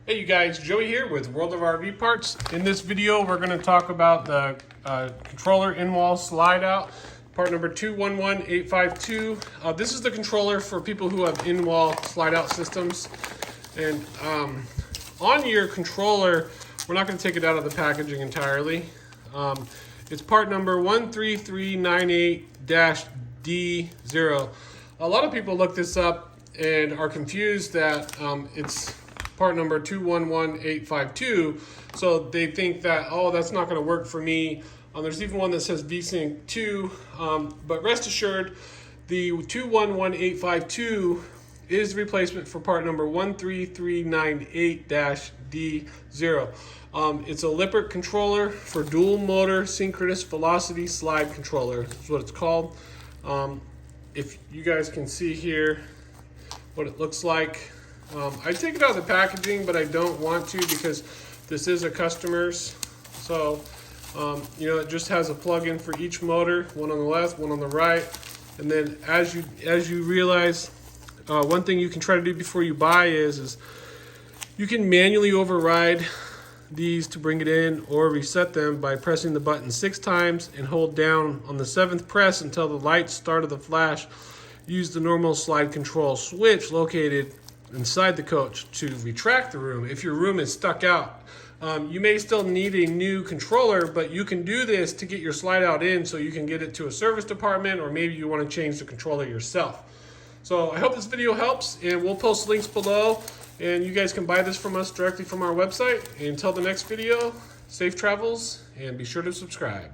Hey you guys, Joey here with World of RV Parts. In this video, we're going to talk about the controller in-wall slide out, part number 211852. This is the controller for people who have in-wall slide out systems. And on your controller, we're not going to take it out of the packaging entirely. It's part number 13398-D0. A lot of people look this up and are confused that it's part number 211852, so they think that, oh, that's not going to work for me. There's even one that says VSync 2, but rest assured, the 211852 is the replacement for part number 13398-D0. It's a Lippert controller for dual motor synchronous velocity slide controller. That's what it's called. If you guys can see here what it looks like. I take it out of the packaging, but I don't want to because this is a customer's. So, it just has a plug-in for each motor, one on the left, one on the right. And then as you realize, one thing you can try to do before you buy is you can manually override these to bring it in or reset them by pressing the button 6 times and hold down on the 7th press until the lights start to flash. Use the normal slide control switch located inside the coach to retract the room. If your room is stuck out, you may still need a new controller, but you can do this to get your slide out in so you can get it to a service department, or maybe you want to change the controller yourself. So I hope this video helps, and we'll post links below, and you guys can buy this from us directly from our website. And until the next video, safe travels, and be sure to subscribe.